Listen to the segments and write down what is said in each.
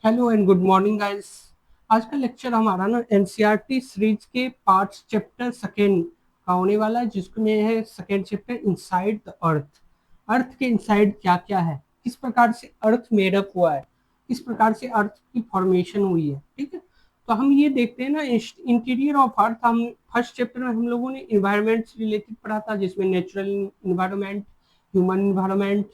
Hello and good morning guys. आज का lecture हमारा ना एनसीईआरटी सीरीज के पार्ट्स चैप्टर सेकेंड का होने वाला है, जिसमें है second chapter inside the earth. Earth के इनसाइड क्या क्या है, किस प्रकार से अर्थ मेडअप हुआ है, किस प्रकार से अर्थ की फॉर्मेशन हुई है। ठीक है, तो हम ये देखते हैं ना इंटीरियर ऑफ अर्थ। हम फर्स्ट चैप्टर में हम लोगों ने इन्वायरमेंट से रिलेटेड पढ़ा था, जिसमें नेचुरल इन्वायरमेंट, ह्यूमन इन्वायरमेंट,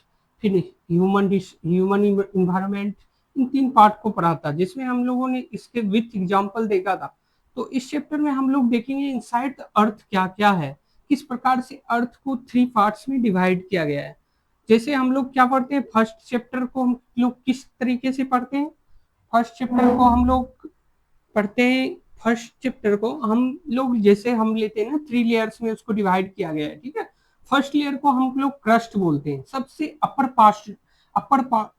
फिर ह्यूमन इन्वायरमेंट, इन तीन पार्ट को पढ़ा था, जिसमें हम लोगों ने इसके विथ एग्जाम्पल देखा था। तो इस चैप्टर में हम लोग देखेंगे इनसाइड द अर्थ क्या क्या है, किस प्रकार से अर्थ को थ्री पार्ट्स में डिवाइड किया गया है। जैसे हम लोग क्या पढ़ते हैं, फर्स्ट चैप्टर को हम लोग किस तरीके से पढ़ते हैं। फर्स्ट चैप्टर को हम लोग पढ़ते हैं, फर्स्ट चैप्टर को हम लोग जैसे हम लेते हैं ना, थ्री लेयर्स में उसको डिवाइड किया गया है। ठीक है, फर्स्ट लेयर को हम लोग क्रस्ट बोलते हैं, सबसे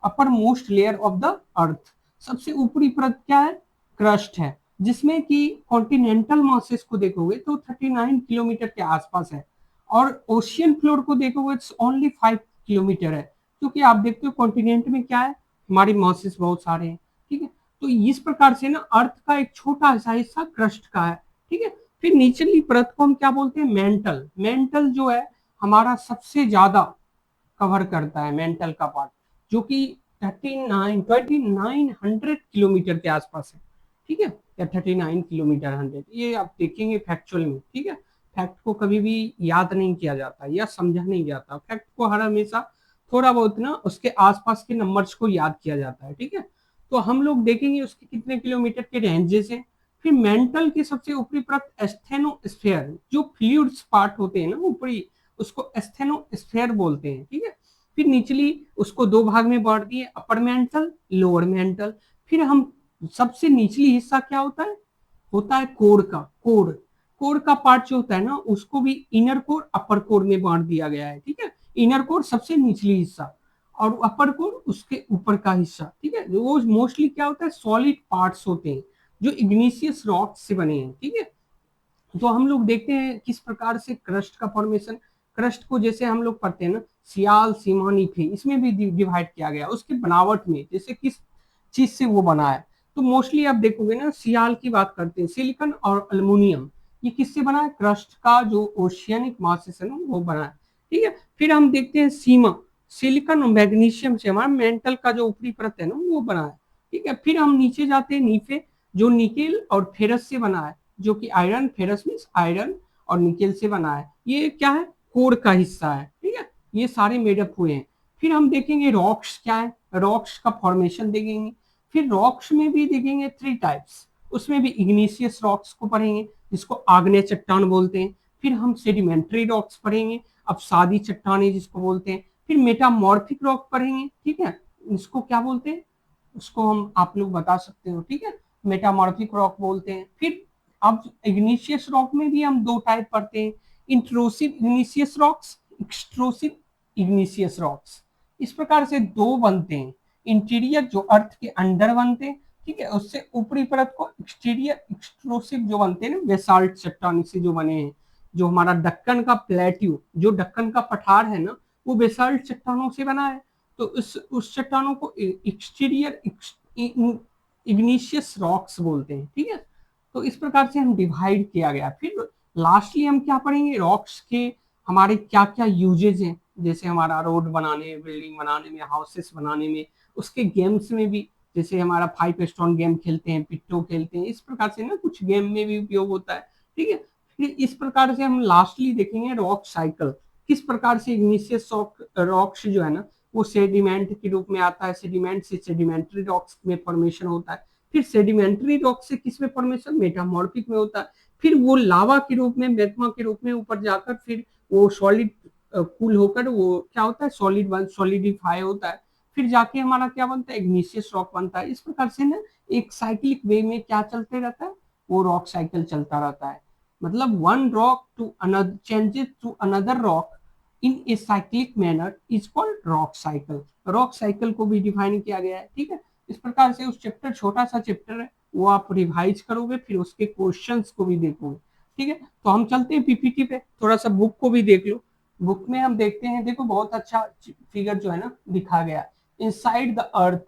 upper most layer of the earth. सबसे ऊपरी परत क्या है, क्रस्ट है, जिसमें कि कॉन्टिनेंटल मासेस को देखोगे तो 39 किलोमीटर के आसपास है, और ओशियन फ्लोर को देखोगे तो ओनली 5 किलोमीटर है। क्योंकि आप देखते हो कॉन्टिनेंट में क्या है, हमारी मासेस बहुत सारे हैं। ठीक है, तो इस प्रकार से ना अर्थ का एक छोटा सा हिस्सा क्रस्ट का है। ठीक है, फिर निचली परत को हम क्या बोलते हैं, मेंटल। मेंटल जो है हमारा सबसे ज्यादा कवर करता है, मेंटल का पार्ट, जो कि 2900 किलोमीटर के आसपास है। ठीक है, या 39 किलोमीटर 100, ये आप देखेंगे फैक्चुअल में। ठीक है, फैक्ट को कभी भी याद नहीं किया जाता या समझा नहीं जाता, फैक्ट को हर हमेशा थोड़ा बहुत ना उसके आसपास के नंबर्स को याद किया जाता है। ठीक है, तो हम लोग देखेंगे उसके कितने किलोमीटर के रेंजेस हैं। फिर मेंटल की सबसे ऊपरी परत एस्थेनोस्फेयर, जो फ्लूइड्स पार्ट होते हैं ना ऊपरी, उसको एस्थेनोस्फेयर बोलते हैं। ठीक है, फिर निचली उसको दो भाग में बांट दिए, अपर मेंटल, लोअर मेंटल। फिर हम सबसे निचली हिस्सा क्या होता है कोर का। कोर का पार्ट जो होता है ना, उसको भी इनर कोर अपर कोर में बांट दिया गया है। ठीक है, इनर कोर सबसे निचली हिस्सा, और अपर कोर उसके ऊपर का हिस्सा। ठीक है, वो मोस्टली क्या होता है, सॉलिड पार्ट्स होते हैं, जो इग्निशियस रॉक से बने हैं। ठीक है, तो हम लोग देखते हैं किस प्रकार से क्रस्ट का फॉर्मेशन। क्रस्ट को जैसे हम लोग पढ़ते हैं ना, सियाल, सीमानी थे, इसमें भी डिवाइड किया गया उसके बनावट में, जैसे किस चीज से वो बना है। तो मोस्टली आप देखोगे ना, सियाल की बात करते हैं, सिलिकॉन और अल्मोनियम, ये किससे बना है, क्रस्ट का जो ओशियनिक मासेस है ना वो बना है। ठीक है, फिर हम देखते हैं सीमा, सिलिकॉन और मैग्नीशियम से हमारा मेंटल का जो ऊपरी परत है ना वो बना है। ठीक है, फिर हम नीचे जाते हैं, नीचे जो निकेल और फेरस से बना है, जो कि आयरन, फेरस मीन्स आयरन और निकेल से बना है। ये क्या है, कोर का हिस्सा है। ठीक है, ये सारे मेडअप हुए हैं। फिर हम देखेंगे रॉक्स क्या है, रॉक्स का फॉर्मेशन देखेंगे। फिर रॉक्स में भी देखेंगे थ्री टाइप्स, उसमें भी इग्निशियस रॉक्स को पढ़ेंगे, जिसको आग्नेय चट्टान बोलते हैं। फिर हम सेडिमेंट्री रॉक्स पढ़ेंगे, अपसादी चट्टाने जिसको बोलते हैं। फिर मेटामॉर्फिक रॉक पढ़ेंगे। ठीक है, इसको क्या बोलते हैं, उसको हम आप लोग बता सकते हो। ठीक है, मेटामॉर्फिक रॉक बोलते हैं। फिर अब इग्निशियस रॉक में भी हम दो टाइप पढ़ते हैं, intrusive igneous rocks, extrusive igneous rocks. इस प्रकार से दो बनते हैं, इंटीरियर जो अर्थ के अंडर बनते हैं, ठीक है, उससे ऊपरी परत को एक्सटीरियर एक्सट्रोसिव जो बनते हैं ना, बेसाल्ट चट्टानी से जो बने हैं। जो हमारा दक्कन का प्लेट्यू, जो दक्कन का पठार है ना, वो बेसाल्ट चट्टानों से बना है। तो उस चट्टानों को एक्सटीरियर इग्निशियस रॉक्स बोलते हैं। ठीक है, तो इस प्रकार से हम डिवाइड किया गया। फिर लास्टली हम क्या पढ़ेंगे, रॉक्स के हमारे क्या क्या यूजेज हैं, जैसे हमारा रोड बनाने में, बिल्डिंग बनाने में, हाउसेस बनाने में, उसके गेम्स में भी, जैसे हमारा 5 स्टोन गेम खेलते हैं, पिट्टो खेलते हैं, इस प्रकार से ना कुछ गेम में भी उपयोग होता है। ठीक है, फिर इस प्रकार से हम लास्टली देखेंगे रॉक साइकिल, किस प्रकार से इग्निशियस रॉक्स जो है ना वो सेडिमेंट के रूप में आता है, सेडिमेंट से सेडिमेंट्री रॉक्स में फॉर्मेशन होता है। फिर सेडिमेंट्री रॉक से किस में फॉर्मेशन, मेटामॉर्फिक में होता है। फिर वो लावा के रूप में, मैग्मा के रूप में ऊपर जाकर फिर वो सॉलिड कूल होकर वो क्या होता है, सॉलिडिफाई होता है। फिर जाके हमारा क्या बनता है, इग्निशियस रॉक बनता है। इस प्रकार से ना एक साइक्लिक वे में क्या चलते रहता है, वो रॉक साइकिल चलता रहता है। मतलब one rock to another changes to another rock in a cyclic manner is called rock cycle. Rock cycle को भी डिफाइन किया गया है। ठीक है, इस प्रकार से उस चैप्टर, छोटा सा चैप्टर है, वो आप रिवाइज करोगे, फिर उसके क्वेश्चंस को भी देखोगे। ठीक है, तो हम चलते हैं पीपीटी पे, थोड़ा सा बुक को भी देख लो। बुक में हम देखते हैं, देखो बहुत अच्छा फिगर जो है ना दिखा गया, इनसाइड द अर्थ।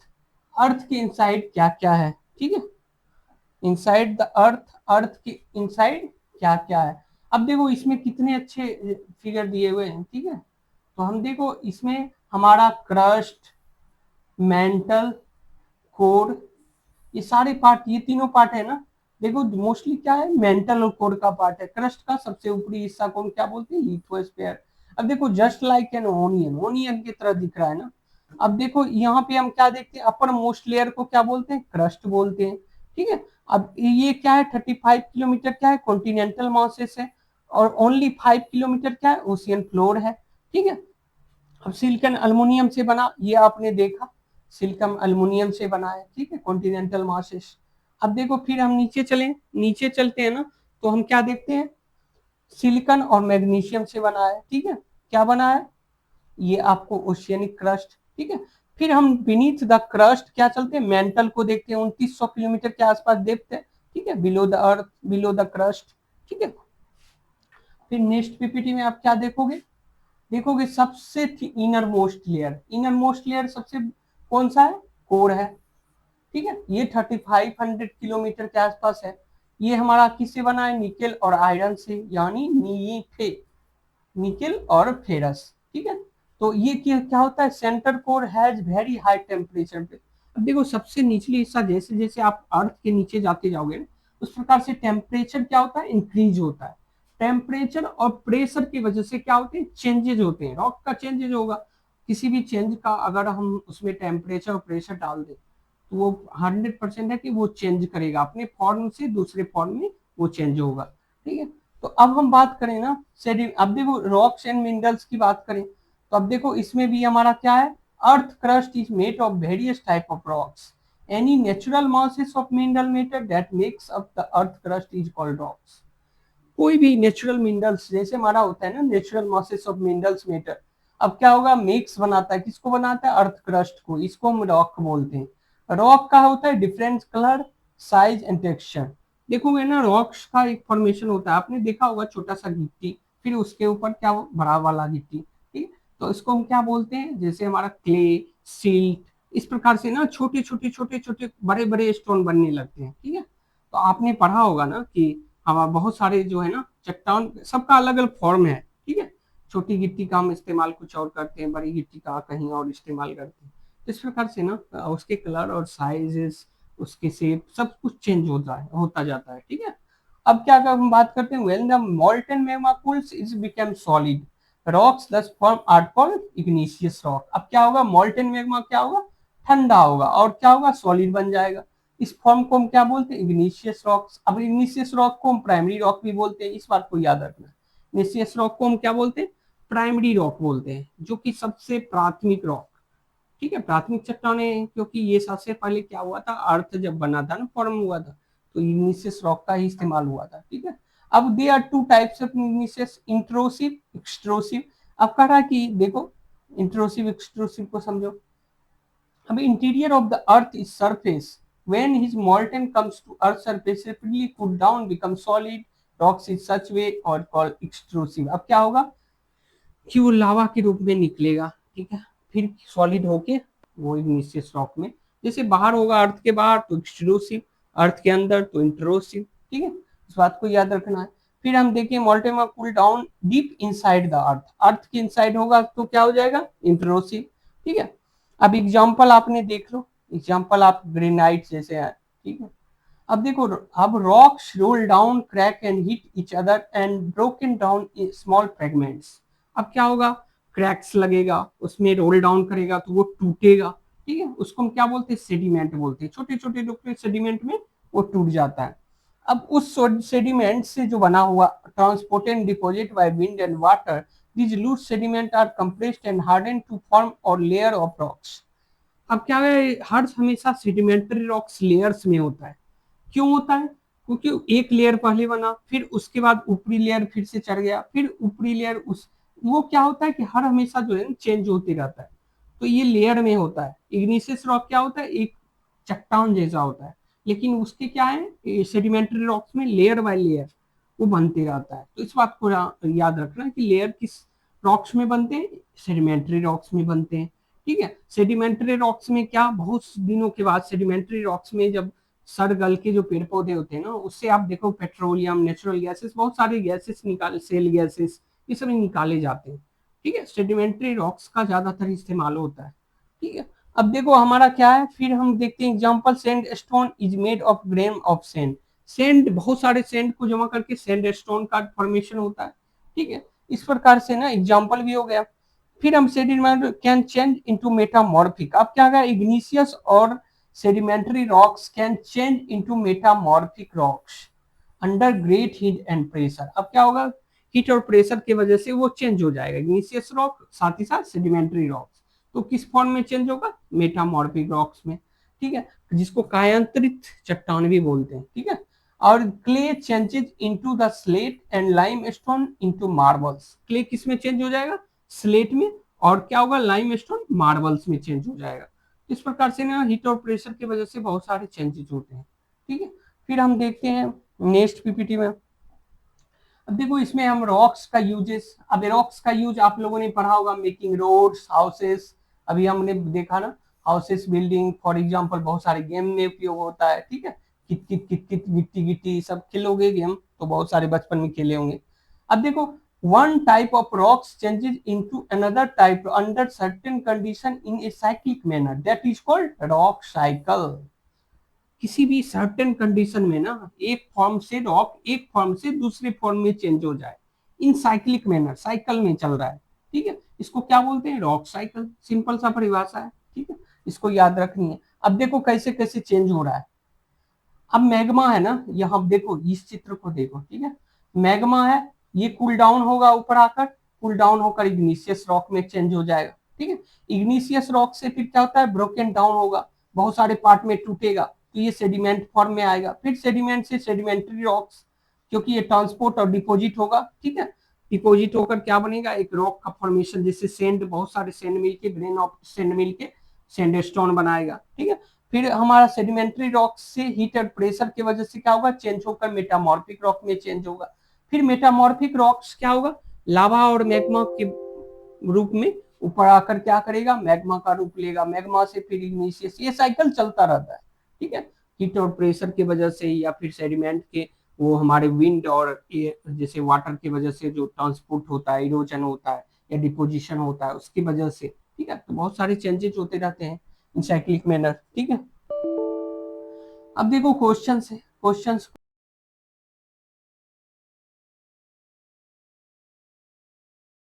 अर्थ के इनसाइड क्या क्या है, ठीक है, इनसाइड द अर्थ, अर्थ के इनसाइड क्या क्या है। अब देखो इसमें कितने अच्छे फिगर दिए हुए हैं, ठीक है। तो हम देखो इसमें हमारा क्रस्ट, मेंटल, कोर, ये सारे पार्ट, ये तीनों पार्ट है ना। देखो मोस्टली क्या है, मेंटल और कोर का पार्ट है। क्रस्ट का सबसे ऊपरी हिस्सा को हम क्या बोलते हैं, लिथोस्फीयर। अब देखो just like an onion, onion की तरह दिख रहा है ना। अब देखो यहाँ पे हम क्या देखते हैं, अपर मोस्ट लेयर को क्या बोलते हैं, क्रस्ट बोलते हैं, ठीक है। अब ये क्या है, 35 किलोमीटर क्या है, कॉन्टिनेंटल मॉसेस है, और ओनली 5 किलोमीटर क्या है, ओशियन फ्लोर है, ठीक है। अब सिलिकॉन अल्युमिनियम से बना, ये आपने देखा, सिलिकॉन अल्युमिनियम से बना है, ठीक है, कॉन्टिनेंटल मासेस। अब देखो फिर हम नीचे चलें, नीचे चलते हैं ना, तो हम क्या देखते हैं, सिलिकॉन और मैग्नीशियम से बना है, ठीक है। क्या बना है, ये आपको ओशियनिक क्रस्ट, ठीक है। फिर हम बीनीथ द क्रस्ट क्या चलते हैं, मेंटल को देखते हैं, 2900 किलोमीटर के आसपास देखते हैं, ठीक है, below the earth, below the crust, ठीक है। फिर नेक्स्ट पीपीटी में आप क्या देखोगे, देखोगे सबसे inner most layer, inner most layer सबसे कौन सा है, कोर है, ठीक है। ये 3500 किलोमीटर के आसपास है। ये हमारा किससे बना है, निकेल और आयरन से, यानी नीफे, निकेल और फेरस, ठीक है। तो ये क्या होता है, centre core has very high temperature पे। अब देखो सबसे निचली हिस्सा, जैसे जैसे आप अर्थ के नीचे जाते जाओगे उस प्रकार से टेम्परेचर क्या होता है, इंक्रीज होता है। टेम्परेचर और प्रेशर की वजह से क्या होते हैं, चेंजेस होते हैं, रॉक का चेंजेस होगा। किसी भी चेंज का अगर हम उसमें टेम्परेचर और प्रेशर डाल दें तो वो 100% है कि वो चेंज करेगा, अपने फॉर्म से दूसरे फॉर्म में वो चेंज होगा, ठीक है। तो अब हम बात करें ना, अब देखो रॉक्स एंड मिनरल्स की बात करें, तो अब देखो इसमें भी हमारा क्या है, earth crust is made of various type of rocks, any natural masses of mineral matter that makes up the earth crust is called rocks. कोई भी नेचुरल मिनरल्स जैसे हमारा होता है ना, natural masses of minerals matter, अब क्या होगा, मिक्स बनाता है, किसको बनाता है, अर्थ क्रस्ट को, इसको हम रॉक बोलते हैं। रॉक का होता है different colour, size and texture. देखोगे ना रॉक्स का एक फॉर्मेशन होता है, आपने देखा होगा, छोटा सा गिट्टी, फिर उसके ऊपर क्या बड़ा वाला गिट्टी, ठीक। तो इसको हम क्या बोलते हैं, जैसे हमारा क्ले, सिल्ट, इस प्रकार से ना छोटे छोटे छोटे छोटे बड़े बड़े स्टोन बनने लगते हैं, ठीक है। तो आपने पढ़ा होगा ना कि हमारा बहुत सारे जो है ना चट्टान, सबका अलग अलग फॉर्म है, ठीक है। छोटी गिट्टी का हम इस्तेमाल कुछ और करते हैं, बड़ी गिट्टी का कहीं और इस्तेमाल करते हैं। इस प्रकार से ना उसके कलर और साइजेस, उसके शेप सब कुछ चेंज होता जाता है, ठीक है। अब क्या अगर हम बात करते हैं, when the molten magma cools it become solid, rocks thus form are called igneous rock. अब क्या होगा, मोल्टन मैग्मा क्या होगा, ठंडा होगा, और क्या होगा, सॉलिड बन जाएगा। इस फॉर्म को हम क्या बोलते हैं, इग्निशियस रॉक्स। अब इग्निशियस रॉक को हम प्राइमरी रॉक भी बोलते हैं, इस बात को याद रखना। इग्निशियस रॉक को हम क्या बोलते हैं, प्राइमरी रॉक बोलते हैं, जो कि सबसे प्राथमिक रॉक, ठीक है, प्राथमिक चट्टानें। क्योंकि ये सबसे पहले क्या हुआ था, अर्थ जब बना था ना, फॉर्म हुआ था, तो इग्निशियस रॉक का ही इस्तेमाल हुआ था, ठीक है। अब they are two types of igneous, intrusive, extrusive. अब कह रहा है कि देखो इंट्रोसिव एक्सट्रोसिव को समझो। अब interior of the earth is surface, when his molten comes to earth surface rapidly cool down become solid rocks in such way or called extrusive। अब क्या होगा कि वो लावा के रूप में निकलेगा, ठीक है, फिर सॉलिड होके वो इग्निशियस रॉक में, जैसे बाहर होगा अर्थ के बाहर तो एक्सट्रूसिव, अर्थ के अंदर तो इंट्रोसिव, ठीक है। इस बात को याद रखना है। फिर हम देखें molten magma cool down deep inside the earth, earth के इनसाइड होगा तो क्या हो जाएगा, इंट्रोसिव, ठीक है। अब एग्जाम्पल आपने देख लो, एग्जाम्पल आप ग्रेनाइट जैसे है, ठीक है। अब देखो, अब rocks roll down, crack and hit each other and broken down in small fragments. अब क्या होगा, क्रैक्स लगेगा, उसमें रोल डाउन करेगा तो वो टूटेगा, ठीक है, उसको हम क्या बोलते हैं, सेडिमेंट बोलते हैं, छोटे छोटे टुकड़े सेडिमेंट में वो टूट जाता है। अब उस सेडिमेंट से जो बना हुआ, transported deposit by wind and water, these loose sediment are compressed and hardened to form or layer of rocks। अब क्या है, हर हमेशा सेडिमेंट्री रॉक्स लेयर्स में होता है। क्यों होता है, क्योंकि एक लेयर पहले बना, फिर उसके बाद ऊपरी लेयर फिर से चढ़ गया, फिर ऊपरी लेयर उस, वो क्या होता है कि हर हमेशा जो है चेंज होते रहता है। तो ये लेयर में होता है। इग्निशियस रॉक क्या होता है, एक चट्टान जैसा होता है, लेकिन उसके क्या है, सेडिमेंट्री रॉक्स में लेयर बाय लेयर वो बनते रहता है। तो इस बात को याद रखना कि लेयर किस रॉक्स में बनते हैं, सेडिमेंट्री रॉक्स में बनते हैं, ठीक है। सेडिमेंट्री रॉक्स में क्या, बहुत दिनों के बाद सेडिमेंट्री रॉक्स में जब सड़ गल के जो पेड़ पौधे होते हैं ना, उससे आप देखो पेट्रोलियम, नेचुरल गैसेस, बहुत सारे गैसेस निकाल, सेल गैसेस, ये सब निकाले जाते हैं। ठीक है, सेडिमेंट्री रॉक्स का ज्यादातर इस्तेमाल होता है। ठीक है, अब देखो हमारा क्या है, फिर हम देखते हैं example, sand stone is made of grain of sand. Sand, बहुत सारे सैंड को जमा करके सैंड स्टोन का फॉर्मेशन होता है। ठीक है, इस प्रकार से ना एग्जांपल भी हो गया। फिर हम sediment can change into metamorphic. अब क्या होगा, इग्निशियस और sedimentary rocks can change into metamorphic rocks under great heat and pressure. अब क्या होगा, हीट और प्रेशर की वजह से वो चेंज हो जाएगा, इग्निशियस रॉक साथ ही साथ सेडिमेंट्री रॉक्स। तो किस फॉर्म में चेंज होगा, मेटामॉर्फिक रॉक्स में। ठीक है, जिसको कायांतरित चट्टान भी बोलते हैं। ठीक है, और clay changes into the slate and limestone into marbles. Clay किस में चेंज हो जाएगा, स्लेट में, और क्या होगा, लाइमस्टोन मार्बल्स में चेंज हो जाएगा। इस प्रकार से ना हीट और प्रेशर की वजह से बहुत सारे चेंजेस होते हैं। ठीक है, फिर हम देखते हैं नेक्स्ट पीपीटी में। अब देखो इसमें हम रॉक्स का यूजेस, अब रॉक्स का यूज आप लोगों ने पढ़ा होगा, मेकिंग रोड्स, हाउसेस। अभी हमने देखा ना, हाउसेस, बिल्डिंग, फॉर एग्जांपल बहुत सारे गेम में उपयोग होता है। ठीक है, कित कित कित कित, गिट्टी गिट्टी, सब खेलोगे गेम तो बहुत सारे बचपन में खेले होंगे। अब देखो, one type of rocks changes into another type under certain condition in a cyclic manner, that is called rock cycle। किसी भी सर्टेन कंडीशन में ना एक फॉर्म से रॉक एक फॉर्म से दूसरे फॉर्म में चेंज हो जाए, इन साइक्लिक मैनर, साइकिल में चल रहा है। ठीक है, इसको क्या बोलते हैं, रॉक साइकिल। सिंपल सा परिभाषा है। ठीक है, इसको याद रखनी है। अब देखो कैसे कैसे चेंज हो रहा है। अब मैग्मा है ना, यहाँ देखो इस चित्र को देखो। ठीक है, मैग्मा है, ये कूल डाउन होगा ऊपर आकर, कूल डाउन होकर इग्निशियस रॉक में चेंज हो जाएगा। ठीक है, इग्निशियस रॉक से फिर क्या होता है, ब्रोकन डाउन होगा, बहुत सारे पार्ट में टूटेगा, तो ये सेडिमेंट फॉर्म में आएगा। फिर सेडिमेंट से सेडिमेंट्री रॉक्स, क्योंकि ये ट्रांसपोर्ट और डिपोजिट होगा। ठीक है, डिपोजिट होकर क्या बनेगा, एक रॉक का फॉर्मेशन, जैसे सेंड, बहुत सारे सेंड मिलके, ग्रेन ऑफ सेंड मिलके सैंडस्टोन बनाएगा। ठीक है, फिर हमारा सेडिमेंट्री रॉक से हीट और प्रेशर की वजह से क्या होगा, चेंज होकर मेटामॉर्फिक रॉक में चेंज होगा। फिर मेटामॉर्फिक रॉक्स क्या होगा, लावा और मैग्मा के रूप में ऊपर आकर क्या करेगा, मैग्मा का रूप लेगा, मैग्मा से फिर इग्निशियस, ये साइकिल चलता रहता है। ठीक है, हीट और प्रेशर की वजह से, या फिर सेडिमेंट के वो हमारे विंड और जैसे वाटर की वजह से जो ट्रांसपोर्ट होता है, इरोजन होता है या डिपोजिशन होता है, उसकी वजह से। ठीक है, तो बहुत सारे चेंजेस होते रहते हैं इन साइक्लिक मैनर। ठीक है, अब देखो क्वेश्चन है, क्वेश्चंस